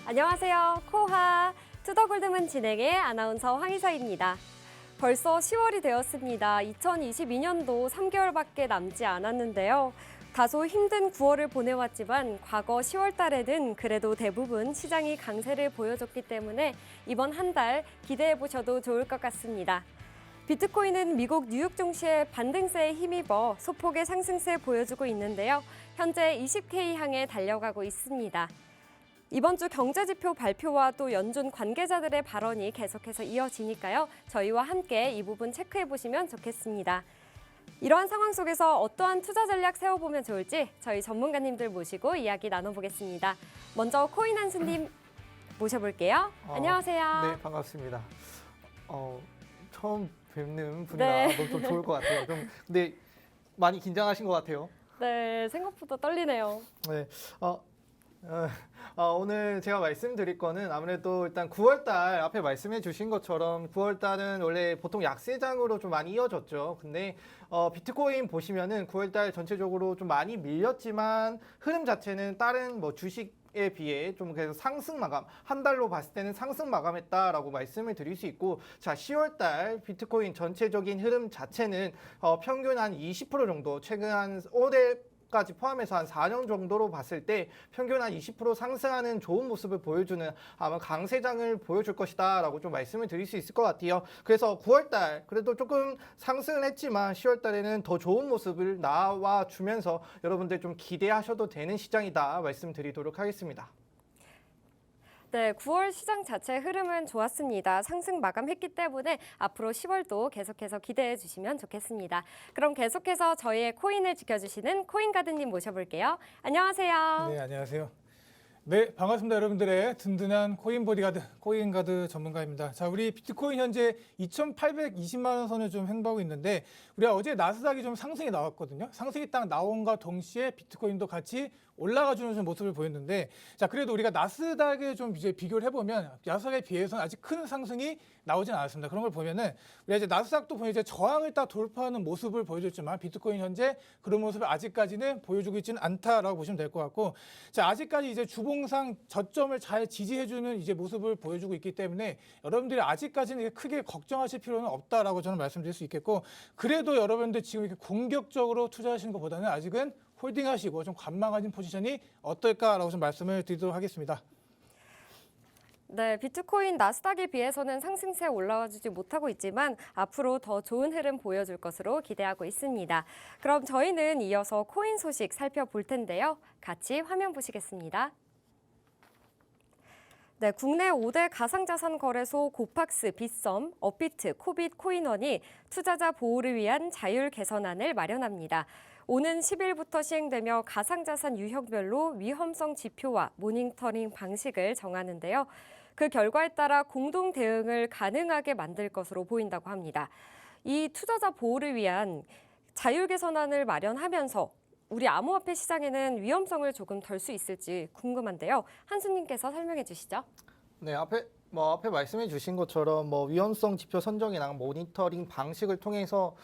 안녕하세요. 코하 투더골드문 진행의 아나운서 황희서입니다. 벌써 10월이 되었습니다. 2022년도 3개월밖에 남지 않았는데요. 다소 힘든 9월을 보내왔지만 과거 10월 달에는 그래도 대부분 시장이 강세를 보여줬기 때문에 이번 한 달 기대해 보셔도 좋을 것 같습니다. 비트코인은 미국 뉴욕 증시의 반등세에 힘입어 소폭의 상승세 보여주고 있는데요. 현재 20K 향해 달려가고 있습니다. 이번 주 경제지표 발표와 또 연준 관계자들의 발언이 계속해서 이어지니까요. 저희와 함께 이 부분 체크해 보시면 좋겠습니다. 이러한 상황 속에서 어떠한 투자 전략 세워보면 좋을지 저희 전문가님들 모시고 이야기 나눠보겠습니다. 먼저 코인 한수님 모셔볼게요. 안녕하세요. 네, 반갑습니다. 처음 뵙는 분이라 좀 좋을 것 같아요. 근데 많이 긴장하신 것 같아요. 네, 생각보다 떨리네요. 네, 오늘 제가 말씀드릴 거는 아무래도 일단 9월달 앞에 말씀해 주신 것처럼 9월달은 원래 보통 약세장으로 좀 많이 이어졌죠. 근데 비트코인 보시면은 9월달 전체적으로 좀 많이 밀렸지만 흐름 자체는 다른 뭐 주식에 비해 좀 그래서 상승 마감, 한 달로 봤을 때는 상승 마감했다라고 말씀을 드릴 수 있고, 자 10월달 비트코인 전체적인 흐름 자체는 평균 한 20% 정도, 최근 한 올해까지 포함해서 한 4년 정도로 봤을 때 평균 한 20% 상승하는 좋은 모습을 보여주는 아마 강세장을 보여줄 것이다 라고 좀 말씀을 드릴 수 있을 것 같아요. 그래서 9월달 그래도 조금 상승을 했지만 10월달에는 더 좋은 모습을 나와 주면서 여러분들 좀 기대하셔도 되는 시장이다 말씀드리도록 하겠습니다. 네, 9월 시장 자체 흐름은 좋았습니다. 상승 마감했기 때문에 앞으로 10월도 계속해서 기대해 주시면 좋겠습니다. 그럼 계속해서 저희의 코인을 지켜주시는 코인가드님 모셔볼게요. 안녕하세요. 네, 안녕하세요. 네, 반갑습니다. 여러분들의 든든한 코인 보디가드, 코인가드 전문가입니다. 자, 우리 비트코인 현재 2,820만 원 선을 좀 횡보하고 있는데, 우리가 어제 나스닥이 좀 상승이 나왔거든요. 상승이 딱 나온과 동시에 비트코인도 같이 올라가주는 좀 모습을 보였는데, 자, 그래도 우리가 나스닥에 좀 이제 비교를 해보면 나스닥에 비해서는 아직 큰 상승이 나오진 않았습니다. 그런 걸 보면은 우리가 이제 나스닥도 보면 이제 저항을 딱 돌파하는 모습을 보여줬지만 비트코인 현재 그런 모습을 아직까지는 보여주고 있지는 않다라고 보시면 될 것 같고, 자, 아직까지 이제 주봉상 저점을 잘 지지해주는 이제 모습을 보여주고 있기 때문에 여러분들이 아직까지는 크게 걱정하실 필요는 없다라고 저는 말씀드릴 수 있겠고, 그래도 여러분들 지금 이렇게 공격적으로 투자하시는 것보다는 아직은 홀딩하시고 좀 관망하는 포지션이 어떨까라고 좀 말씀을 드리도록 하겠습니다. 네, 비트코인 나스닥에 비해서는 상승세 올라와주지 못하고 있지만 앞으로 더 좋은 흐름 보여줄 것으로 기대하고 있습니다. 그럼 저희는 이어서 코인 소식 살펴볼 텐데요. 같이 화면 보시겠습니다. 네, 국내 5대 가상자산 거래소 고팍스, 빗썸, 업비트, 코빗, 코인원이 투자자 보호를 위한 자율 개선안을 마련합니다. 오는 10일부터 시행되며 가상자산 유형별로 위험성 지표와 모니터링 방식을 정하는데요. 그 결과에 따라 공동 대응을 가능하게 만들 것으로 보인다고 합니다. 이 투자자 보호를 위한 자율 개선안을 마련하면서 우리 암호화폐 시장에는 위험성을 조금 덜 수 있을지 궁금한데요. 한수님께서 설명해 주시죠. 네, 앞에 말씀해 주신 것처럼 위험성 지표 선정이나 모니터링 방식을 통해서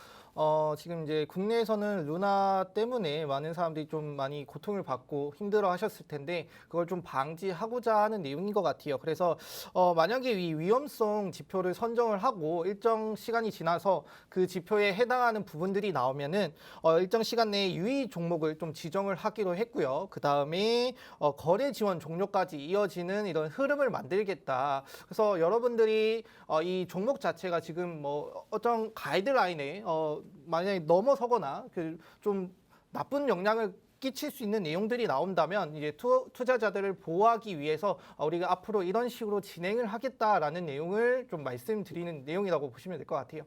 지금 이제 국내에서는 루나 때문에 많은 사람들이 좀 많이 고통을 받고 힘들어 하셨을 텐데 그걸 좀 방지하고자 하는 내용인 것 같아요. 그래서 만약에 이 위험성 지표를 선정을 하고 일정 시간이 지나서 그 지표에 해당하는 부분들이 나오면은 일정 시간 내에 유의 종목을 좀 지정을 하기로 했고요. 그 다음에 거래 지원 종료까지 이어지는 이런 흐름을 만들겠다. 그래서 여러분들이 이 종목 자체가 지금 어떤 가이드라인에 만약에 넘어서거나 좀 나쁜 영향을 끼칠 수 있는 내용들이 나온다면 이제 투자자들을 보호하기 위해서 우리가 앞으로 이런 식으로 진행을 하겠다라는 내용을 좀 말씀드리는 내용이라고 보시면 될 것 같아요.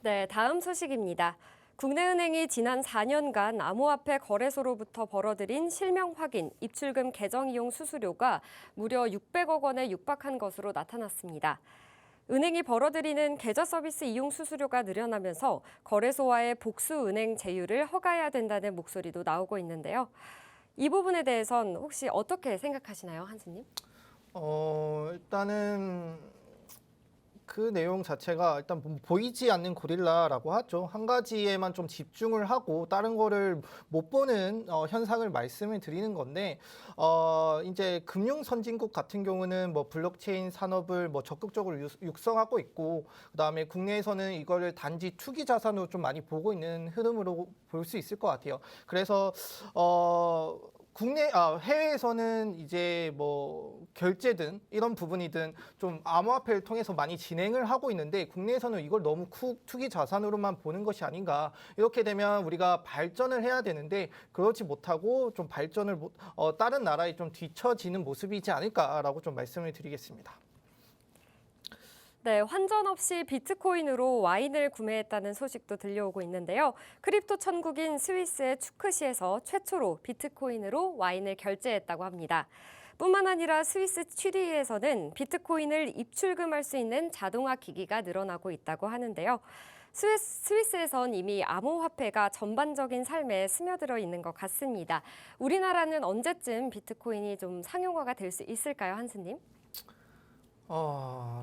네, 다음 소식입니다. 국내은행이 지난 4년간 암호화폐 거래소로부터 벌어들인 실명 확인, 입출금 계정 이용 수수료가 무려 600억 원에 육박한 것으로 나타났습니다. 은행이 벌어들이는 계좌 서비스 이용 수수료가 늘어나면서 거래소와의 복수 은행 제휴를 허가해야 된다는 목소리도 나오고 있는데요. 이 부분에 대해선 혹시 어떻게 생각하시나요, 한수님? 일단은 그 내용 자체가 일단 보이지 않는 고릴라라고 하죠. 한 가지에만 좀 집중을 하고 다른 거를 못 보는 현상을 말씀을 드리는 건데 이제 금융 선진국 같은 경우는 뭐 블록체인 산업을 뭐 적극적으로 육성하고 있고 그다음에 국내에서는 이거를 단지 투기 자산으로 좀 많이 보고 있는 흐름으로 볼 수 있을 것 같아요. 그래서 해외에서는 이제 뭐 결제든 이런 부분이든 좀 암호화폐를 통해서 많이 진행을 하고 있는데 국내에서는 이걸 너무 투기 자산으로만 보는 것이 아닌가. 이렇게 되면 우리가 발전을 해야 되는데 그렇지 못하고 좀 발전을 다른 나라에 좀 뒤처지는 모습이지 않을까라고 좀 말씀을 드리겠습니다. 네, 환전 없이 비트코인으로 와인을 구매했다는 소식도 들려오고 있는데요. 크립토 천국인 스위스의 추크시에서 최초로 비트코인으로 와인을 결제했다고 합니다. 뿐만 아니라 스위스 취리히에서는 비트코인을 입출금할 수 있는 자동화 기기가 늘어나고 있다고 하는데요. 스위스에선 이미 암호화폐가 전반적인 삶에 스며들어 있는 것 같습니다. 우리나라는 언제쯤 비트코인이 좀 상용화가 될 수 있을까요, 한스님?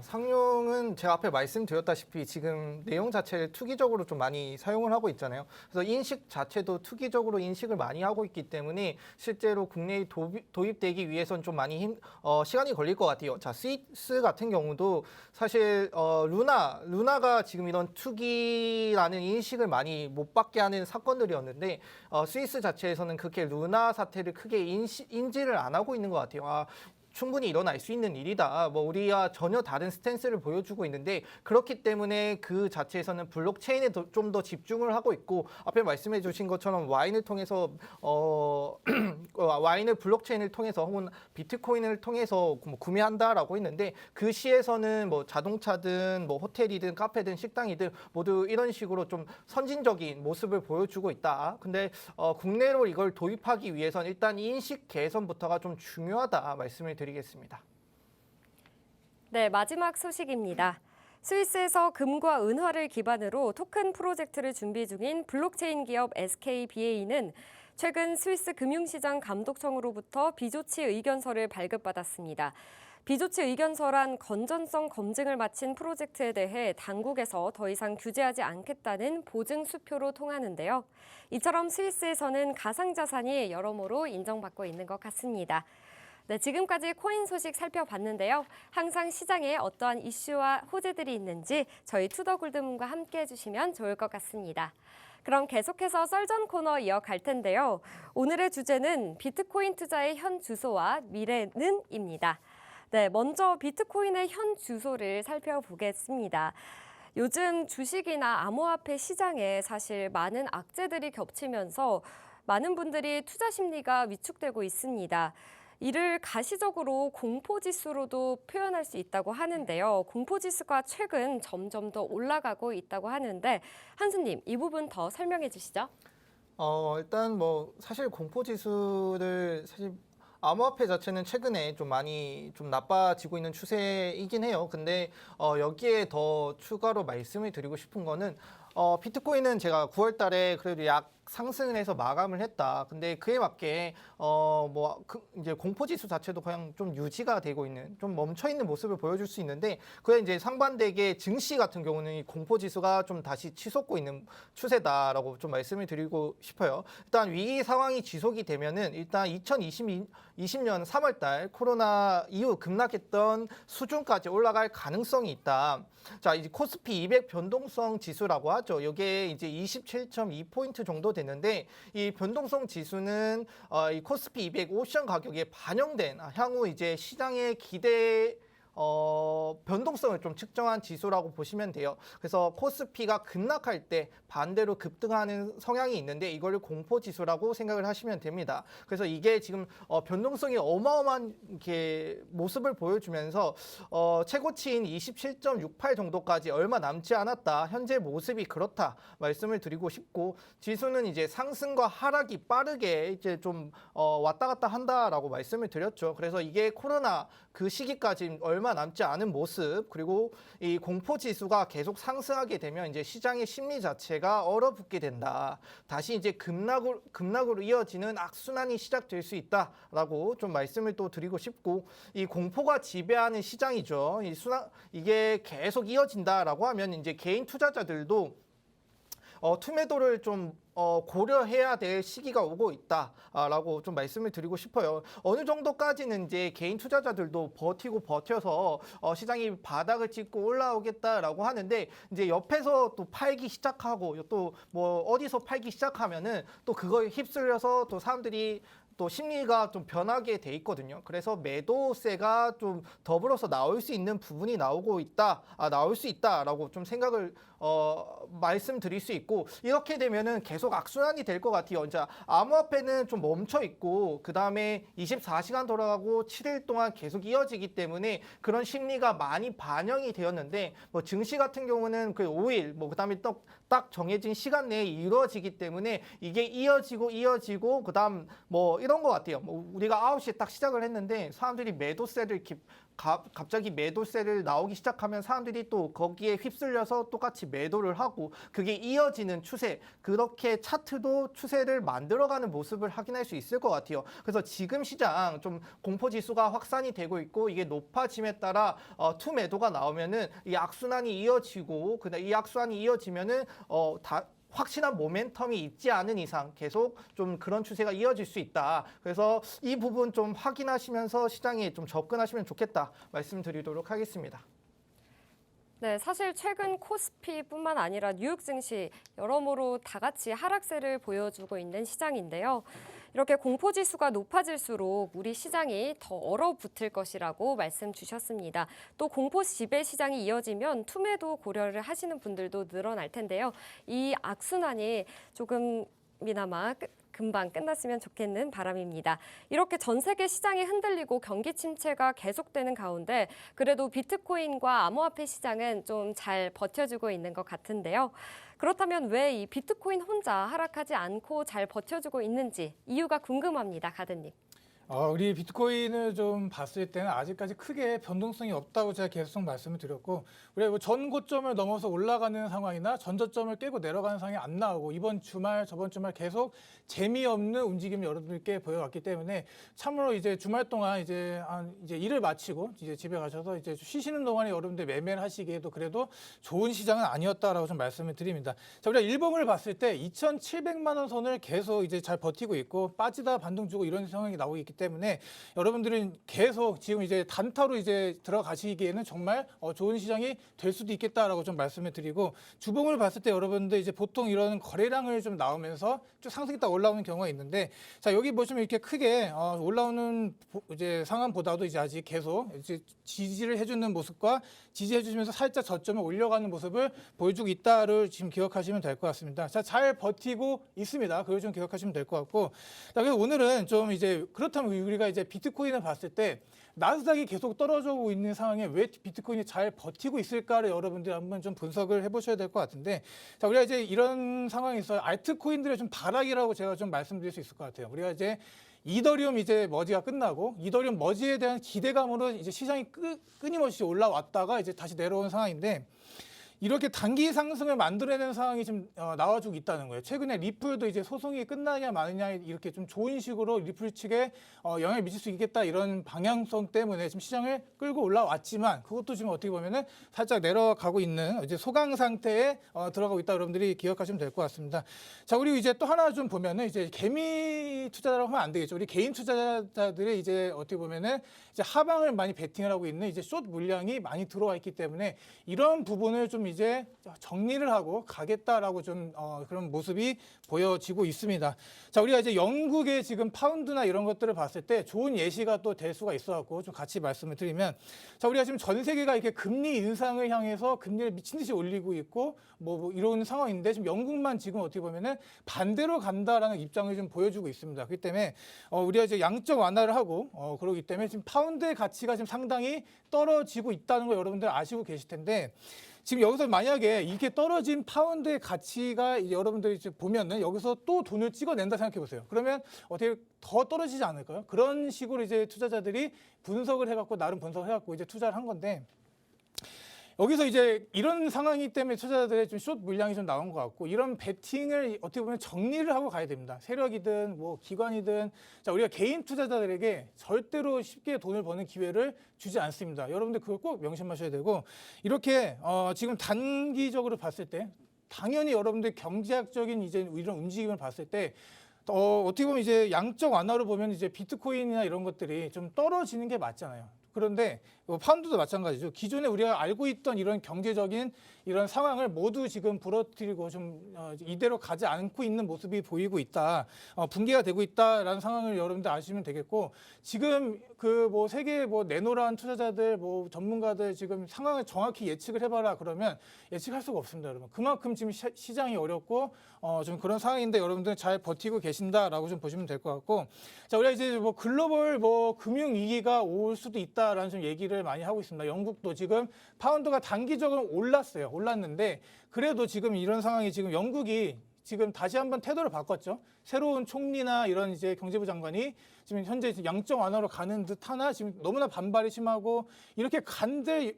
상용은 제가 앞에 말씀드렸다시피 지금 내용 자체를 투기적으로 좀 많이 사용을 하고 있잖아요. 그래서 인식 자체도 투기적으로 인식을 많이 하고 있기 때문에 실제로 국내에 도입되기 위해서는 좀 많이 시간이 걸릴 것 같아요. 자, 스위스 같은 경우도 사실 루나가 지금 이런 투기라는 인식을 많이 못 받게 하는 사건들이었는데 스위스 자체에서는 그렇게 루나 사태를 크게 인지를 안 하고 있는 것 같아요. 충분히 일어날 수 있는 일이다. 뭐 우리와 전혀 다른 스탠스를 보여주고 있는데 그렇기 때문에 그 자체에서는 블록체인에 좀 더 집중을 하고 있고 앞에 말씀해 주신 것처럼 와인을 통해서 와인을 블록체인을 통해서 혹은 비트코인을 통해서 구매한다라고 했는데 그 시에서는 뭐 자동차든 뭐 호텔이든 카페든 식당이든 모두 이런 식으로 좀 선진적인 모습을 보여주고 있다. 근데 국내로 이걸 도입하기 위해서는 일단 인식 개선부터가 좀 중요하다 말씀을 드리겠습니다. 네, 마지막 소식입니다. 스위스에서 금과 은화를 기반으로 토큰 프로젝트를 준비 중인 블록체인 기업 SKBA는 최근 스위스 금융시장 감독청으로부터 비조치 의견서를 발급받았습니다. 비조치 의견서란 건전성 검증을 마친 프로젝트에 대해 당국에서 더 이상 규제하지 않겠다는 보증 수표로 통하는데요. 이처럼 스위스에서는 가상자산이 여러모로 인정받고 있는 것 같습니다. 네, 지금까지 코인 소식 살펴봤는데요. 항상 시장에 어떠한 이슈와 호재들이 있는지 저희 투더골드문과 함께 해주시면 좋을 것 같습니다. 그럼 계속해서 썰전 코너 이어갈 텐데요. 오늘의 주제는 비트코인 투자의 현 주소와 미래는입니다. 네, 먼저 비트코인의 현 주소를 살펴보겠습니다. 요즘 주식이나 암호화폐 시장에 사실 많은 악재들이 겹치면서 많은 분들이 투자 심리가 위축되고 있습니다. 이를 가시적으로 공포지수로도 표현할 수 있다고 하는데요. 공포지수가 최근 점점 더 올라가고 있다고 하는데 한수님, 이 부분 더 설명해 주시죠. 일단 뭐 사실 공포지수를 사실 암호화폐 자체는 최근에 좀 많이 좀 나빠지고 있는 추세이긴 해요. 근데 여기에 더 추가로 말씀을 드리고 싶은 거는 비트코인은 제가 9월 달에 그래도 약 상승을 해서 마감을 했다. 근데 그에 맞게 이제 공포 지수 자체도 그냥 좀 유지가 되고 있는, 좀 멈춰 있는 모습을 보여줄 수 있는데 그에 이제 상반되게 증시 같은 경우는 이 공포 지수가 좀 다시 치솟고 있는 추세다라고 좀 말씀을 드리고 싶어요. 일단 위기 상황이 지속이 되면은 일단 2020년 3월 달 코로나 이후 급락했던 수준까지 올라갈 가능성이 있다. 자, 이제 코스피 200 변동성 지수라고 하죠. 이게 이제 27.2포인트 정도 되는데 이 변동성 지수는 이 코스피 200 옵션 가격에 반영된 향후 이제 시장의 기대 변동성을 좀 측정한 지수라고 보시면 돼요. 그래서 코스피가 급락할 때 반대로 급등하는 성향이 있는데 이걸 공포지수라고 생각을 하시면 됩니다. 그래서 이게 지금 변동성이 어마어마한 이렇게 모습을 보여주면서 최고치인 27.68 정도까지 얼마 남지 않았다. 현재 모습이 그렇다 말씀을 드리고 싶고 지수는 이제 상승과 하락이 빠르게 이제 좀 왔다 갔다 한다라고 말씀을 드렸죠. 그래서 이게 코로나 그 시기까지 얼마 얼마 남지 않은 모습, 그리고 이 공포 지수가 계속 상승하게 되면 이제 시장의 심리 자체가 얼어붙게 된다. 다시 이제 급락으로 이어지는 악순환이 시작될 수 있다라고 좀 말씀을 또 드리고 싶고, 이 공포가 지배하는 시장이죠. 이게 계속 이어진다라고 하면 이제 개인 투자자들도 투매도를 좀 고려해야 될 시기가 오고 있다라고 좀 말씀을 드리고 싶어요. 어느 정도까지는 이제 개인 투자자들도 버텨서 시장이 바닥을 찍고 올라오겠다라고 하는데, 이제 옆에서 또 팔기 시작하고 또 뭐 어디서 팔기 시작하면은 또 그거에 휩쓸려서 또 사람들이 또 심리가 좀 변하게 돼 있거든요. 그래서 매도세가 좀 더불어서 나올 수 있는 부분이 나올 수 있다라고 좀 생각을 말씀드릴 수 있고, 이렇게 되면은 계속 악순환이 될 것 같아요. 이제 암호화폐는 좀 멈춰 있고 그 다음에 24시간 돌아가고 7일 동안 계속 이어지기 때문에 그런 심리가 많이 반영이 되었는데, 뭐 증시 같은 경우는 그 5일 뭐 그다음에 딱 정해진 시간 내에 이루어지기 때문에 이게 이어지고 그다음 뭐 이런 것 같아요. 뭐 우리가 9시에 딱 시작을 했는데 사람들이 갑자기 매도세를 나오기 시작하면 사람들이 또 거기에 휩쓸려서 똑같이 매도를 하고, 그게 이어지는 추세, 그렇게 차트도 추세를 만들어가는 모습을 확인할 수 있을 것 같아요. 그래서 지금 시장 좀 공포지수가 확산이 되고 있고, 이게 높아짐에 따라 투 매도가 나오면은 이 악순환이 이어지고, 이 악순환이 이어지면은 확실한 모멘텀이 있지 않은 이상 계속 좀 그런 추세가 이어질 수 있다. 그래서 이 부분 좀 확인하시면서 시장에 좀 접근하시면 좋겠다 말씀드리도록 하겠습니다. 네, 사실 최근 코스피뿐만 아니라 뉴욕 증시 여러모로 다 같이 하락세를 보여주고 있는 시장인데요. 이렇게 공포지수가 높아질수록 우리 시장이 더 얼어붙을 것이라고 말씀 주셨습니다. 또 공포 지배 시장이 이어지면 투매도 고려를 하시는 분들도 늘어날 텐데요. 이 악순환이 조금이나마 금방 끝났으면 좋겠는 바람입니다. 이렇게 전 세계 시장이 흔들리고 경기 침체가 계속되는 가운데 그래도 비트코인과 암호화폐 시장은 좀 잘 버텨주고 있는 것 같은데요. 그렇다면 왜 이 비트코인 혼자 하락하지 않고 잘 버텨주고 있는지 이유가 궁금합니다, 가든님. 우리 비트코인을 좀 봤을 때는 아직까지 크게 변동성이 없다고 제가 계속 말씀을 드렸고, 우리가 뭐 전 고점을 넘어서 올라가는 상황이나 전저점을 깨고 내려가는 상황이 안 나오고, 이번 주말, 저번 주말 계속 재미없는 움직임을 여러분들께 보여왔기 때문에 참으로 이제 주말 동안 이제 일을 마치고 이제 집에 가셔서 이제 쉬시는 동안에 여러분들 매매를 하시기에도 그래도 좋은 시장은 아니었다라고 좀 말씀을 드립니다. 자, 우리가 일봉을 봤을 때 2,700만 원 선을 계속 이제 잘 버티고 있고, 빠지다 반등 주고 이런 상황이 나오고 있기 때문에 여러분들은 계속 지금 이제 단타로 이제 들어가시기에는 정말 좋은 시장이 될 수도 있겠다라고 좀 말씀을 드리고, 주봉을 봤을 때 여러분들 이제 보통 이런 거래량을 좀 나오면서 쭉 상승했다 올라오는 경우가 있는데, 자, 여기 보시면 이렇게 크게 올라오는 이제 상황보다도 이제 아직 계속 이제 지지를 해주는 모습과 지지해주시면서 살짝 저점을 올려가는 모습을 보여주고 있다를 지금 기억하시면 될 것 같습니다. 자, 잘 버티고 있습니다. 그걸 좀 기억하시면 될 것 같고, 자, 그래서 오늘은 좀 이제 그렇다면 우리가 이제 비트코인을 봤을 때 나스닥이 계속 떨어져 오고 있는 상황에 왜 비트코인이 잘 버티고 있을까를 여러분들이 한번 좀 분석을 해보셔야 될 것 같은데, 자, 우리가 이제 이런 상황에서 알트코인들의 좀 바닥이라고 제가 좀 말씀드릴 수 있을 것 같아요. 우리가 이제 이더리움 이제 머지가 끝나고 이더리움 머지에 대한 기대감으로 이제 시장이 끊임없이 올라왔다가 이제 다시 내려온 상황인데, 이렇게 단기 상승을 만들어내는 상황이 지금 나와주고 있다는 거예요. 최근에 리플도 이제 소송이 끝나냐 마느냐 이렇게 좀 좋은 식으로 리플 측에 영향을 미칠 수 있겠다 이런 방향성 때문에 지금 시장을 끌고 올라왔지만, 그것도 지금 어떻게 보면은 살짝 내려가고 있는 이제 소강 상태에 들어가고 있다, 여러분들이 기억하시면 될 것 같습니다. 자, 그리고 이제 또 하나 좀 보면은 이제 개미 투자자라고 하면 안 되겠죠. 우리 개인 투자자들이 이제 어떻게 보면은 이제 하방을 많이 베팅을 하고 있는 이제 숏 물량이 많이 들어와 있기 때문에 이런 부분을 좀 이제 정리를 하고 가겠다라고 좀 그런 모습이 보여지고 있습니다. 자, 우리가 이제 영국의 지금 파운드나 이런 것들을 봤을 때 좋은 예시가 또 될 수가 있어갖고 좀 같이 말씀을 드리면, 자, 우리가 지금 전 세계가 이렇게 금리 인상을 향해서 금리를 미친 듯이 올리고 있고 뭐 이런 상황인데, 지금 영국만 지금 어떻게 보면은 반대로 간다라는 입장을 좀 보여주고 있습니다. 그렇기 때문에 우리가 이제 양적 완화를 하고 그러기 때문에 지금 파운드의 가치가 지금 상당히 떨어지고 있다는 걸 여러분들 아시고 계실 텐데, 지금 여기서 만약에 이렇게 떨어진 파운드의 가치가 여러분들이 이제 보면은 여기서 또 돈을 찍어낸다 생각해 보세요. 그러면 어떻게 더 떨어지지 않을까요? 그런 식으로 이제 투자자들이 분석을 해갖고 나름 분석을 해갖고 이제 투자를 한 건데. 여기서 이제 이런 상황이기 때문에 투자자들의 좀 숏 물량이 좀 나온 것 같고 이런 베팅을 어떻게 보면 정리를 하고 가야 됩니다. 세력이든 뭐 기관이든 자 우리가 개인 투자자들에게 절대로 쉽게 돈을 버는 기회를 주지 않습니다. 여러분들 그걸 꼭 명심하셔야 되고 이렇게 지금 단기적으로 봤을 때 당연히 여러분들 경제학적인 이제 이런 움직임을 봤을 때 어떻게 보면 이제 양적 완화로 보면 이제 비트코인이나 이런 것들이 좀 떨어지는 게 맞잖아요. 그런데 파운드도 마찬가지죠. 기존에 우리가 알고 있던 이런 경제적인 이런 상황을 모두 지금 부러뜨리고 좀 이대로 가지 않고 있는 모습이 보이고 있다. 붕괴가 되고 있다라는 상황을 여러분들 아시면 되겠고 지금 그 뭐 세계 뭐 내노라한 투자자들 뭐 전문가들 지금 상황을 정확히 예측을 해봐라 그러면 예측할 수가 없습니다, 여러분. 그만큼 지금 시장이 어렵고 좀 그런 상황인데 여러분들 잘 버티고 계신다라고 좀 보시면 될 것 같고 자 우리가 이제 뭐 글로벌 뭐 금융 위기가 올 수도 있다라는 좀 얘기를 많이 하고 있습니다. 영국도 지금 파운드가 단기적으로 올랐는데 그래도 지금 이런 상황이 지금 영국이 지금 다시 한번 태도를 바꿨죠. 새로운 총리나 이런 이제 경제부 장관이 지금 현재 양적 완화로 가는 듯하나 지금 너무나 반발이 심하고 이렇게 간들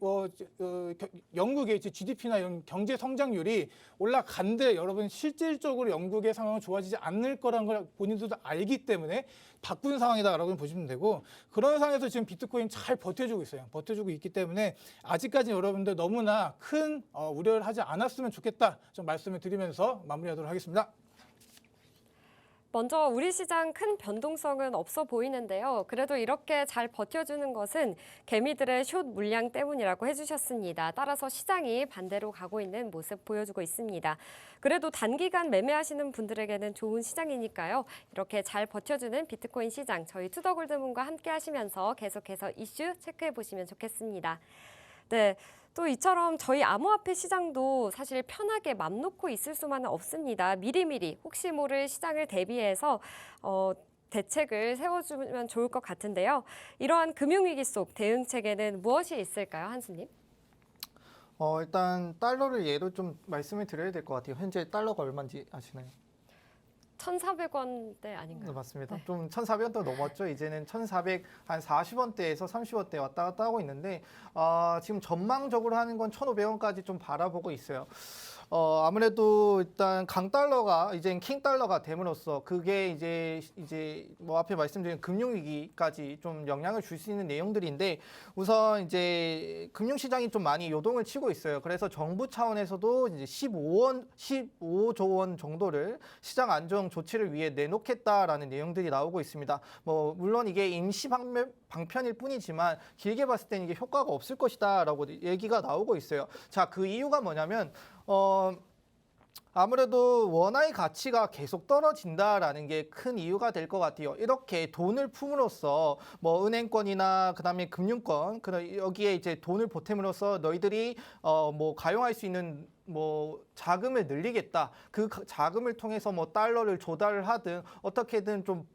영국의 이제 GDP나 이런 경제 성장률이 올라간들 여러분 실질적으로 영국의 상황은 좋아지지 않을 거라는 걸 본인들도 알기 때문에 바꾼 상황이다라고 보시면 되고 그런 상황에서 지금 비트코인 잘 버텨주고 있어요. 버텨주고 있기 때문에 아직까지 여러분들 너무나 큰 우려를 하지 않았으면 좋겠다 좀 말씀을 드리면서 마무리하도록 하겠습니다. 먼저 우리 시장 큰 변동성은 없어 보이는데요. 그래도 이렇게 잘 버텨주는 것은 개미들의 숏 물량 때문이라고 해주셨습니다. 따라서 시장이 반대로 가고 있는 모습 보여주고 있습니다. 그래도 단기간 매매하시는 분들에게는 좋은 시장이니까요. 이렇게 잘 버텨주는 비트코인 시장 저희 투더골드문과 함께 하시면서 계속해서 이슈 체크해 보시면 좋겠습니다. 네. 또 이처럼 저희 암호화폐 시장도 사실 편하게 맘 놓고 있을 수만은 없습니다. 미리미리 혹시 모를 시장을 대비해서 대책을 세워주면 좋을 것 같은데요. 이러한 금융위기 속 대응책에는 무엇이 있을까요, 한수님? 일단 달러를 예로 좀 말씀을 드려야 될 것 같아요. 현재 달러가 얼마인지 아시나요? 1,400원대 아닌가요? 네, 맞습니다. 네. 좀 1,400원대 넘었죠. 이제는 1,440원대에서 30원대 왔다 갔다 하고 있는데 지금 전망적으로 하는 건 1,500원까지 좀 바라보고 있어요. 아무래도 일단 강달러가 이제 킹달러가 됨으로써 그게 이제 뭐 앞에 말씀드린 금융위기까지 좀 영향을 줄 수 있는 내용들인데 우선 이제 금융시장이 좀 많이 요동을 치고 있어요. 그래서 정부 차원에서도 이제 15조 원 정도를 시장 안정 조치를 위해 내놓겠다라는 내용들이 나오고 있습니다. 뭐 물론 이게 임시 방편일 뿐이지만 길게 봤을 때는 이게 효과가 없을 것이다라고 얘기가 나오고 있어요. 자, 그 이유가 뭐냐면 아무래도 원화의 가치가 계속 떨어진다라는 게 큰 이유가 될 것 같아요. 이렇게 돈을 품으로써 뭐 은행권이나 그다음에 금융권 여기에 이제 돈을 보탬으로써 너희들이 뭐 가용할 수 있는 뭐 자금을 늘리겠다. 그 자금을 통해서 뭐 달러를 조달을 하든 어떻게든 좀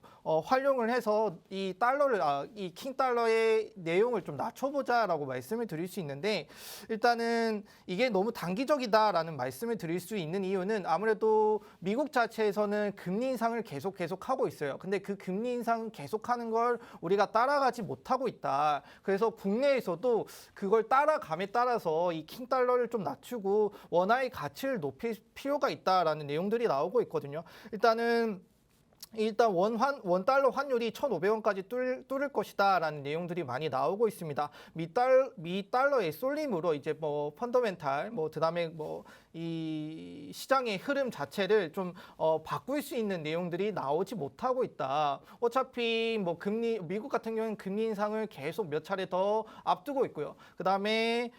활용을 해서 이 달러를 이 킹달러의 내용을 좀 낮춰보자라고 말씀을 드릴 수 있는데 일단은 이게 너무 단기적이다라는 말씀을 드릴 수 있는 이유는 아무래도 미국 자체에서는 금리 인상을 계속 하고 있어요. 근데 그 금리 인상 계속하는 걸 우리가 따라가지 못하고 있다. 그래서 국내에서도 그걸 따라감에 따라서 이 킹달러를 좀 낮추고 원화의 가치를 높일 필요가 있다라는 내용들이 나오고 있거든요. 일단 원달러 환율이 1,500원까지 뚫을 것이다라는 내용들이 많이 나오고 있습니다. 미달러의 쏠림으로 이제 뭐 펀더멘탈 그다음에 뭐 이 시장의 흐름 자체를 좀 바꿀 수 있는 내용들이 나오지 못하고 있다. 어차피 뭐 미국 같은 경우는 금리 인상을 계속 몇 차례 더 앞두고 있고요. 그다음에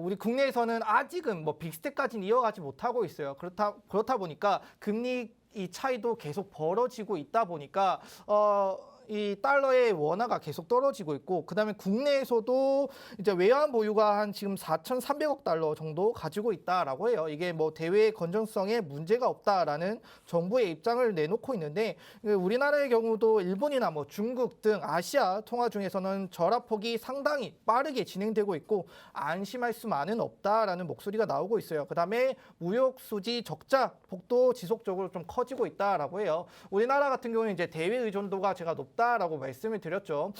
우리 국내에서는 아직은 뭐 빅스텝까지는 이어가지 못하고 있어요. 그렇다 보니까 금리 이 차이도 계속 벌어지고 있다 보니까 이 달러의 원화가 계속 떨어지고 있고, 그다음에 국내에서도 이제 외환 보유가 한 지금 4,300억 달러 정도 가지고 있다라고 해요. 이게 뭐 대외 건전성에 문제가 없다라는 정부의 입장을 내놓고 있는데, 우리나라의 경우도 일본이나 뭐 중국 등 아시아 통화 중에서는 절하폭이 상당히 빠르게 진행되고 있고 안심할 수만은 없다라는 목소리가 나오고 있어요. 그다음에 무역 수지 적자 폭도 지속적으로 좀 커지고 있다라고 해요. 우리나라 같은 경우는 이제 대외 의존도가 제가 높다라고 말씀을 드렸죠.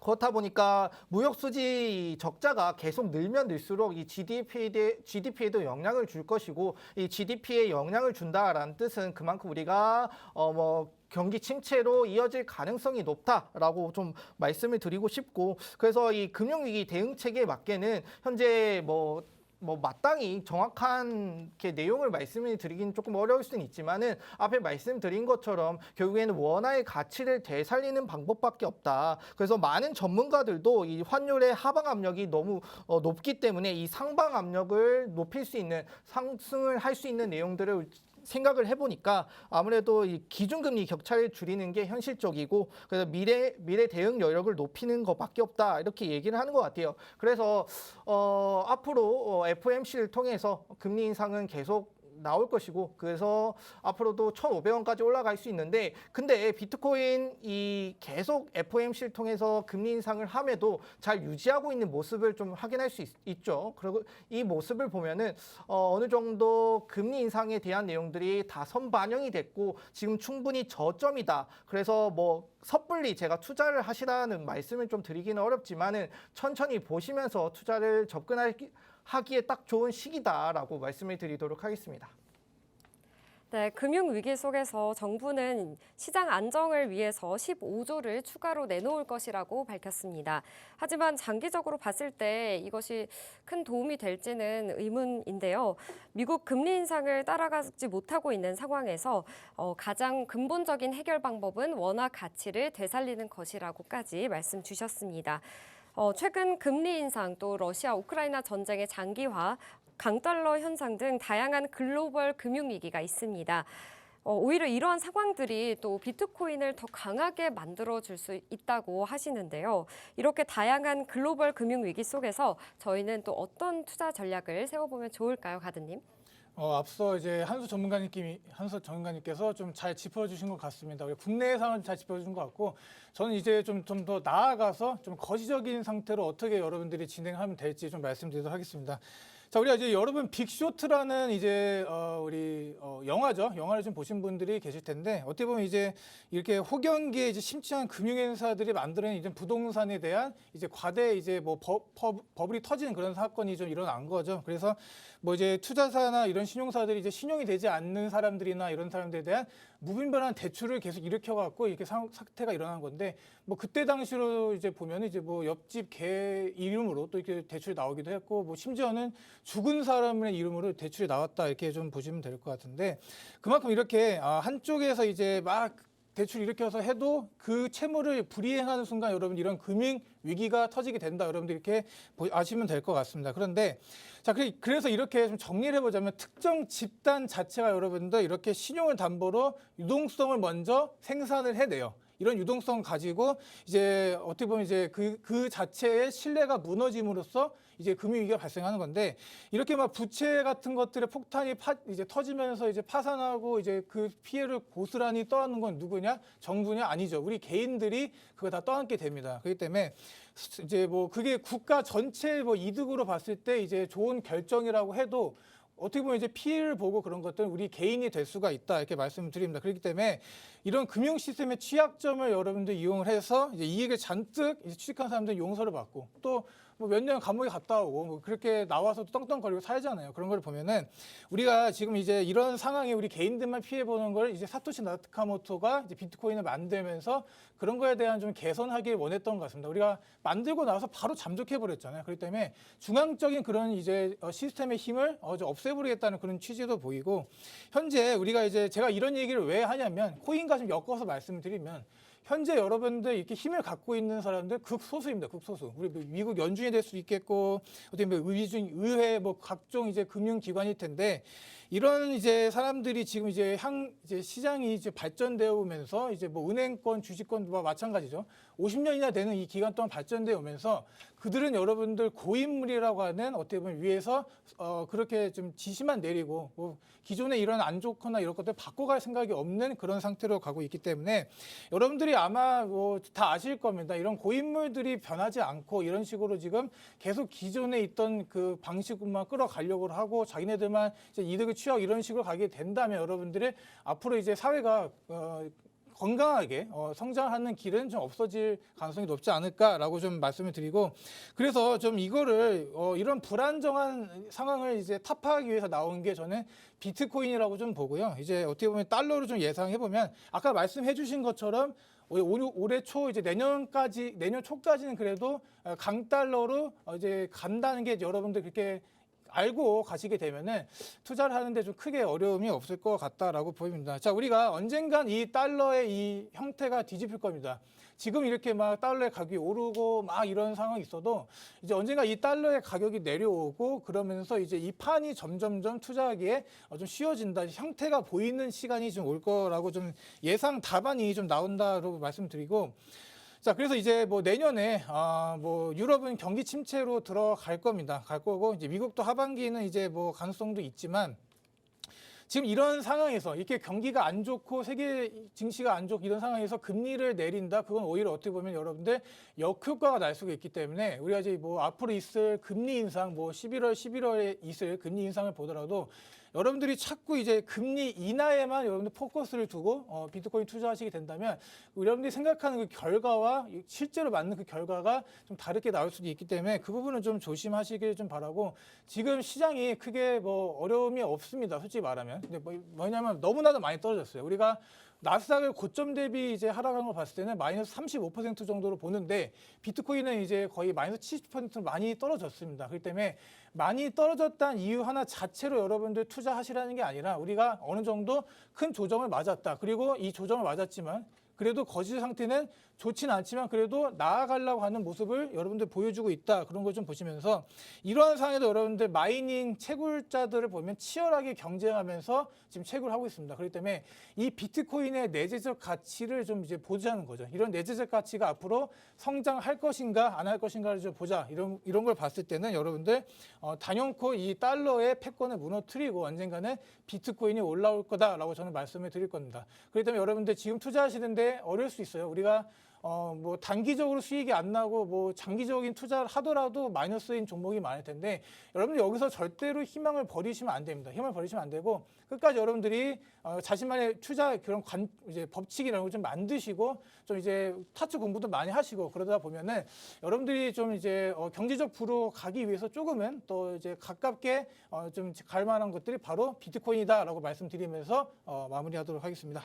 그렇다 보니까 무역 수지 적자가 계속 늘면 늘수록 이 GDP에도 영향을 줄 것이고, 이 GDP에 영향을 준다라는 뜻은 그만큼 우리가 경기 침체로 이어질 가능성이 높다라고 좀 말씀을 드리고 싶고, 그래서 이 금융위기 대응 체계에 맞게는 현재 마땅히 정확한 내용을 말씀을 드리긴 조금 어려울 수는 있지만은 앞에 말씀드린 것처럼 결국에는 원화의 가치를 되살리는 방법밖에 없다. 그래서 많은 전문가들도 이 환율의 하방 압력이 너무 높기 때문에 이 상방 압력을 높일 수 있는, 상승을 할 수 있는 내용들을 생각을 해보니까 아무래도 이 기준금리 격차를 줄이는 게 현실적이고, 그래서 미래 대응 여력을 높이는 것밖에 없다, 이렇게 얘기를 하는 것 같아요. 그래서 앞으로 FOMC를 통해서 금리 인상은 계속 나올 것이고, 그래서 앞으로도 1,500원까지 올라갈 수 있는데, 근데 비트코인이 계속 FOMC를 통해서 금리 인상을 함에도 잘 유지하고 있는 모습을 좀 확인할 수 있죠. 그리고 이 모습을 보면은 어느 정도 금리 인상에 대한 내용들이 다 선반영이 됐고 지금 충분히 저점이다. 그래서 섣불리 제가 투자를 하시라는 말씀을 좀 드리기는 어렵지만은 천천히 보시면서 투자를 하기에 딱 좋은 시기다라고 말씀을 드리도록 하겠습니다. 네, 금융위기 속에서 정부는 시장 안정을 위해서 15조를 추가로 내놓을 것이라고 밝혔습니다. 하지만 장기적으로 봤을 때 이것이 큰 도움이 될지는 의문인데요. 미국 금리 인상을 따라가지 못하고 있는 상황에서 가장 근본적인 해결 방법은 원화 가치를 되살리는 것이라고까지 말씀 주셨습니다. 최근 금리 인상, 또 러시아 우크라이나 전쟁의 장기화, 강달러 현상 등 다양한 글로벌 금융위기가 있습니다. 오히려 이러한 상황들이 또 비트코인을 더 강하게 만들어줄 수 있다고 하시는데요. 이렇게 다양한 글로벌 금융위기 속에서 저희는 또 어떤 투자 전략을 세워보면 좋을까요, 가드님? 앞서 이제 한수 전문가님께서 좀 잘 짚어주신 것 같습니다. 우리 국내 상황을 잘 짚어주신 것 같고, 저는 이제 좀 더 나아가서 좀 거시적인 상태로 어떻게 여러분들이 진행하면 될지 좀 말씀드리도록 하겠습니다. 자, 우리가 이제 여러분 빅쇼트라는 이제 영화죠. 영화를 좀 보신 분들이 계실 텐데, 어떻게 보면 이제 이렇게 호경기에 이제 심취한 금융회사들이 만들어낸 이제 부동산에 대한 이제 과대 이제 버블이 터지는 그런 사건이 좀 일어난 거죠. 그래서 이제 투자사나 이런 신용사들이 이제 신용이 되지 않는 사람들이나 이런 사람들에 대한 무분별한 대출을 계속 일으켜갖고 이렇게 사태가 일어난 건데, 그때 당시로 이제 보면 이제 옆집 개 이름으로 또 이렇게 대출이 나오기도 했고, 심지어는 죽은 사람의 이름으로 대출이 나왔다, 이렇게 좀 보시면 될 것 같은데, 그만큼 이렇게 한쪽에서 이제 막 대출 일으켜서 해도 그 채무를 불이행하는 순간 여러분 이런 금융 위기가 터지게 된다. 여러분들 이렇게 아시면 될 것 같습니다. 그런데 자, 그래서 이렇게 좀 정리를 해보자면, 특정 집단 자체가 여러분들 이렇게 신용을 담보로 유동성을 먼저 생산을 해내요. 이런 유동성 가지고 이제 어떻게 보면 이제 그 자체의 신뢰가 무너짐으로써 이제 금융위기가 발생하는 건데, 이렇게 막 부채 같은 것들의 폭탄이 이제 터지면서 이제 파산하고 이제 그 피해를 고스란히 떠안는 건 누구냐? 정부냐? 아니죠. 우리 개인들이 그거 다 떠안게 됩니다. 그렇기 때문에 이제 그게 국가 전체 이득으로 봤을 때 이제 좋은 결정이라고 해도 어떻게 보면 이제 피해를 보고 그런 것들은 우리 개인이 될 수가 있다, 이렇게 말씀을 드립니다. 그렇기 때문에 이런 금융 시스템의 취약점을 여러분들 이용을 해서 이제 이익을 잔뜩 이제 취직한 사람들 용서를 받고, 또 몇 년 감옥에 갔다 오고 그렇게 나와서 떵떵거리고 살잖아요. 그런 걸 보면은 우리가 지금 이제 이런 상황에 우리 개인들만 피해 보는 걸 이제 사토시 나카모토가 이제 비트코인을 만들면서 그런 거에 대한 좀 개선하길 원했던 것 같습니다. 우리가 만들고 나서 바로 잠적해 버렸잖아요. 그렇기 때문에 중앙적인 그런 이제 시스템의 힘을 좀 없애버리겠다는 그런 취지도 보이고, 현재 우리가 이제 제가 이런 얘기를 왜 하냐면, 코인과 좀 엮어서 말씀을 드리면, 현재 여러분들 이렇게 힘을 갖고 있는 사람들 극소수입니다. 극소수. 우리 미국 연준이 될 수 있겠고, 어떻게 의회 각종 이제 금융기관일 텐데, 이런 이제 사람들이 지금 이제 이제 시장이 이제 발전되어 오면서 이제 뭐 은행권, 주식권도 마찬가지죠. 50년이나 되는 이 기간 동안 발전되어 오면서 그들은 여러분들 고인물이라고 하는 어떻게 보면 위에서 그렇게 좀 지시만 내리고 뭐 기존에 이런 안 좋거나 이런 것들 바꿔갈 생각이 없는 그런 상태로 가고 있기 때문에 여러분들이 아마 뭐 다 아실 겁니다. 이런 고인물들이 변하지 않고 이런 식으로 지금 계속 기존에 있던 그 방식만 끌어가려고 하고 자기네들만 이제 이득을 취하고 이런 식으로 가게 된다면 여러분들이 앞으로 이제 사회가 건강하게 성장하는 길은 좀 없어질 가능성이 높지 않을까라고 좀 말씀을 드리고, 그래서 좀 이거를 이런 불안정한 상황을 이제 타파하기 위해서 나온 게 저는 비트코인이라고 좀 보고요. 이제 어떻게 보면 달러로 좀 예상해 보면 아까 말씀해 주신 것처럼 올해 초 이제 내년 초까지는 그래도 강달러로 이제 간다는 게 여러분들 그렇게 알고 가시게 되면은 투자를 하는데 좀 크게 어려움이 없을 것 같다라고 보입니다. 자, 우리가 언젠간 이 달러의 이 형태가 뒤집힐 겁니다. 지금 이렇게 막 달러의 가격이 오르고 막 이런 상황이 있어도 이제 언젠가 이 달러의 가격이 내려오고 그러면서 이제 이 판이 점점점 투자하기에 좀 쉬워진다, 형태가 보이는 시간이 좀 올 거라고 좀 예상 답안이 좀 나온다고 말씀드리고, 자, 그래서 이제 뭐 내년에 뭐 유럽은 경기 침체로 들어갈 겁니다. 갈 거고 이제 미국도 하반기는 이제 뭐 가능성도 있지만 지금 이런 상황에서 이렇게 경기가 안 좋고 세계 증시가 안 좋고 이런 상황에서 금리를 내린다, 그건 오히려 어떻게 보면 여러분들 역효과가 날 수가 있기 때문에 우리가 이제 뭐 앞으로 있을 금리 인상, 뭐 11월에 있을 금리 인상을 보더라도 여러분들이 자꾸 이제 금리 인하에만 여러분들 포커스를 두고 비트코인 투자하시게 된다면 여러분들이 생각하는 그 결과와 실제로 맞는 그 결과가 좀 다르게 나올 수도 있기 때문에 그 부분은 좀 조심하시길 좀 바라고, 지금 시장이 크게 뭐 어려움이 없습니다. 솔직히 말하면. 근데 뭐냐면 너무나도 많이 떨어졌어요. 우리가 나스닥을 고점 대비 이제 하락한 걸 봤을 때는 마이너스 35% 정도로 보는데 비트코인은 이제 거의 마이너스 70% 많이 떨어졌습니다. 그렇기 때문에 많이 떨어졌다는 이유 하나 자체로 여러분들 투자하시라는 게 아니라 우리가 어느 정도 큰 조정을 맞았다. 그리고 이 조정을 맞았지만 그래도 거시 상태는 좋지는 않지만 그래도 나아가려고 하는 모습을 여러분들 보여주고 있다. 그런 걸 좀 보시면서 이러한 상황에도 여러분들 마이닝 채굴자들을 보면 치열하게 경쟁하면서 지금 채굴을 하고 있습니다. 그렇기 때문에 이 비트코인의 내재적 가치를 좀 이제 보자는 거죠. 이런 내재적 가치가 앞으로 성장할 것인가 안 할 것인가를 좀 보자. 이런 걸 봤을 때는 여러분들 단연코 이 달러의 패권을 무너뜨리고 언젠가는 비트코인이 올라올 거다라고 저는 말씀을 드릴 겁니다. 그렇기 때문에 여러분들 지금 투자하시는데 어려울 수 있어요. 우리가 뭐 단기적으로 수익이 안 나고 뭐 장기적인 투자를 하더라도 마이너스인 종목이 많을 텐데 여러분들 여기서 절대로 희망을 버리시면 안 됩니다. 희망을 버리시면 안 되고 끝까지 여러분들이 자신만의 투자 그런 이제 법칙이라는 걸 좀 만드시고 좀 이제 타츠 공부도 많이 하시고 그러다 보면은 여러분들이 좀 이제 경제적 부로 가기 위해서 조금은 또 이제 가깝게 좀 갈 만한 것들이 바로 비트코인이다라고 말씀드리면서 마무리하도록 하겠습니다.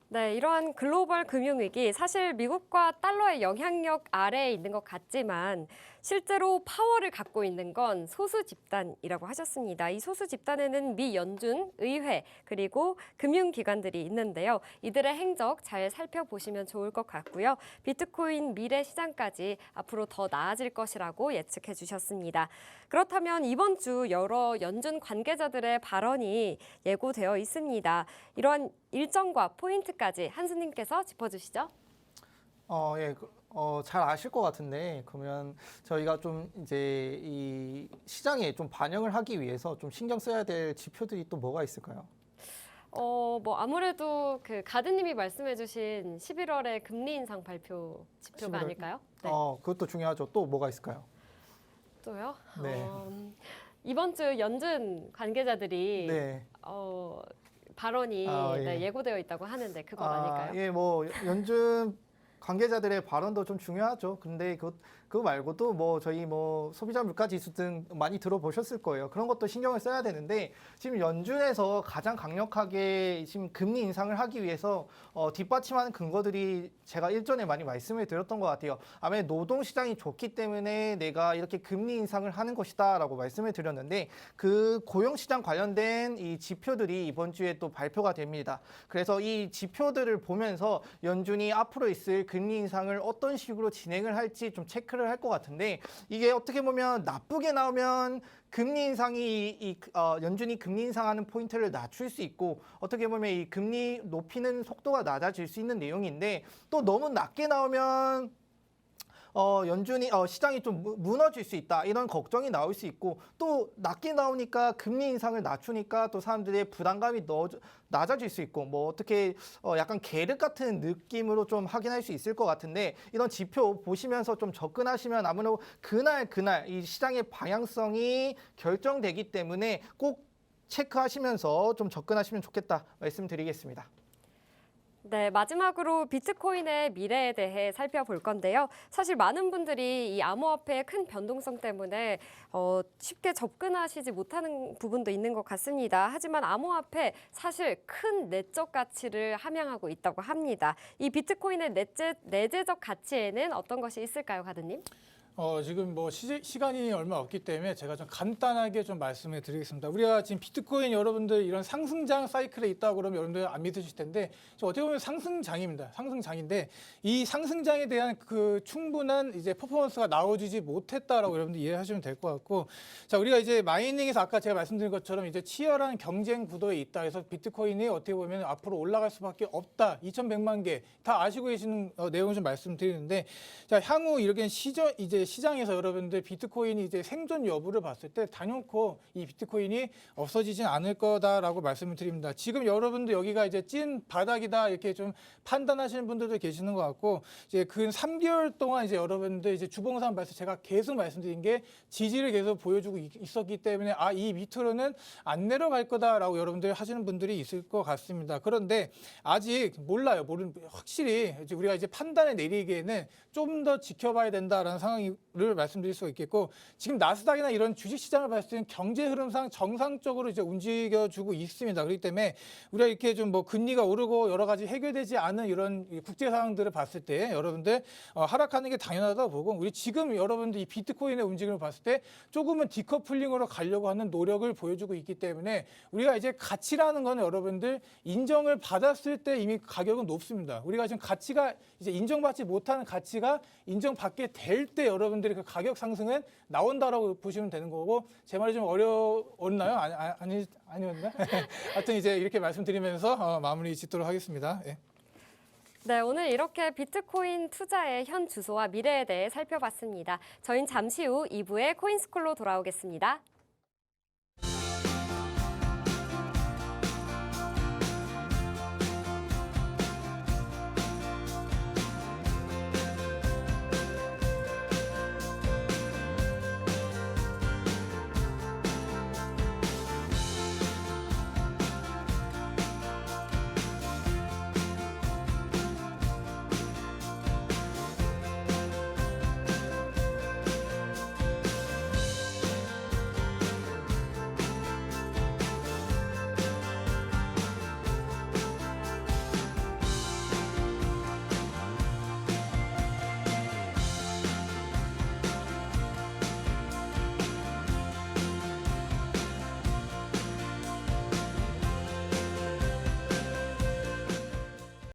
네, 이러한 글로벌 금융위기, 사실 미국과 달러의 영향력 아래에 있는 것 같지만 실제로 파워를 갖고 있는 건 소수 집단이라고 하셨습니다. 이 소수 집단에는 미 연준, 의회, 그리고 금융기관들이 있는데요. 이들의 행적 잘 살펴보시면 좋을 것 같고요. 비트코인 미래 시장까지 앞으로 더 나아질 것이라고 예측해 주셨습니다. 그렇다면 이번 주 여러 연준 관계자들의 발언이 예고되어 있습니다. 이러한 일정과 포인트까지 한수님께서 짚어주시죠. 예, 잘 아실 것 같은데 그러면 저희가 좀 이제 이 시장에 좀 반영을 하기 위해서 좀 신경 써야 될 지표들이 또 뭐가 있을까요? 뭐 아무래도 그 가드님이 말씀해주신 11월의 금리 인상 발표 지표가 11월? 아닐까요? 네. 그것도 중요하죠. 또 뭐가 있을까요? 또요? 네. 이번 주 연준 관계자들이 네. 발언이 예. 네, 예고되어 있다고 하는데 그건 아닐까요? 예, 뭐 연준 관계자들의 발언도 좀 중요하죠. 근데 그거 말고도 뭐 저희 뭐 소비자 물가 지수 등 많이 들어보셨을 거예요. 그런 것도 신경을 써야 되는데 지금 연준에서 가장 강력하게 지금 금리 인상을 하기 위해서 뒷받침하는 근거들이 제가 일전에 많이 말씀을 드렸던 것 같아요. 아무래도 노동 시장이 좋기 때문에 내가 이렇게 금리 인상을 하는 것이다라고 말씀을 드렸는데 그 고용 시장 관련된 이 지표들이 이번 주에 또 발표가 됩니다. 그래서 이 지표들을 보면서 연준이 앞으로 있을 금리 인상을 어떤 식으로 진행을 할지 좀 체크를 사이클을 할 것 같은데 이게 어떻게 보면 나쁘게 나오면 금리 인상이 연준이 금리 인상하는 포인트를 낮출 수 있고 어떻게 보면 이 금리 높이는 속도가 낮아질 수 있는 내용인데 또 너무 낮게 나오면 연준이 시장이 좀 무너질 수 있다 이런 걱정이 나올 수 있고 또 낮게 나오니까 금리 인상을 낮추니까 또 사람들의 부담감이 낮아질 수 있고 뭐 어떻게 약간 계륵 같은 느낌으로 좀 확인할 수 있을 것 같은데 이런 지표 보시면서 좀 접근하시면 아무래도 그날 이 시장의 방향성이 결정되기 때문에 꼭 체크하시면서 좀 접근하시면 좋겠다 말씀드리겠습니다. 네, 마지막으로 비트코인의 미래에 대해 살펴볼 건데요. 사실 많은 분들이 이 암호화폐의 큰 변동성 때문에 쉽게 접근하시지 못하는 부분도 있는 것 같습니다. 하지만 암호화폐 사실 큰 내적 가치를 함양하고 있다고 합니다. 이 비트코인의 내재적 가치에는 어떤 것이 있을까요, 가드님? 지금 뭐 시간이 얼마 없기 때문에 제가 좀 간단하게 좀 말씀을 드리겠습니다. 우리가 지금 비트코인 여러분들 이런 상승장 사이클에 있다고 그러면 여러분들 안 믿으실 텐데 어떻게 보면 상승장입니다. 상승장인데 이 상승장에 대한 그 충분한 이제 퍼포먼스가 나오지 못했다라고 여러분들 이해하시면 될 것 같고 자, 우리가 이제 마이닝에서 아까 제가 말씀드린 것처럼 이제 치열한 경쟁 구도에 있다 해서 비트코인이 어떻게 보면 앞으로 올라갈 수밖에 없다. 2,100만 개 다 아시고 계시는 내용을 좀 말씀드리는데 자, 향후 이렇게 시장에서 여러분들 비트코인이 이제 생존 여부를 봤을 때 단연코 이 비트코인이 없어지진 않을 거다라고 말씀을 드립니다. 지금 여러분들 여기가 이제 찐 바닥이다 이렇게 좀 판단하시는 분들도 계시는 것 같고 이제 근 3개월 동안 이제 여러분들 이제 주봉상 봤을 때 제가 계속 말씀드린 게 지지를 계속 보여주고 있었기 때문에 이 밑으로는 안 내려갈 거다라고 여러분들 하시는 분들이 있을 것 같습니다. 그런데 아직 몰라요. 확실히 이제 우리가 이제 판단을 내리기에는 좀 더 지켜봐야 된다라는 상황을 말씀드릴 수 있겠고 지금 나스닥이나 이런 주식시장을 봤을 때는 경제 흐름상 정상적으로 이제 움직여주고 있습니다. 그렇기 때문에 우리가 이렇게 좀 뭐 금리가 오르고 여러 가지 해결되지 않은 이런 국제 상황들을 봤을 때 여러분들 하락하는 게 당연하다고 보고 우리 지금 여러분들 이 비트코인의 움직임을 봤을 때 조금은 디커플링으로 가려고 하는 노력을 보여주고 있기 때문에 우리가 이제 가치라는 건 여러분들 인정을 받았을 때 이미 가격은 높습니다. 우리가 지금 가치가 이제 인정받지 못하는 가치가 인정받게 될 때 여러분들이 그 가격 상승은 나온다라고 보시면 되는 거고 제 말이 좀 어려웠나요? 아니었나? 하여튼 이제 이렇게 말씀드리면서 마무리 짓도록 하겠습니다. 예. 네, 오늘 이렇게 비트코인 투자의 현 주소와 미래에 대해 살펴봤습니다. 저희는 잠시 후 2부의 코인스쿨로 돌아오겠습니다.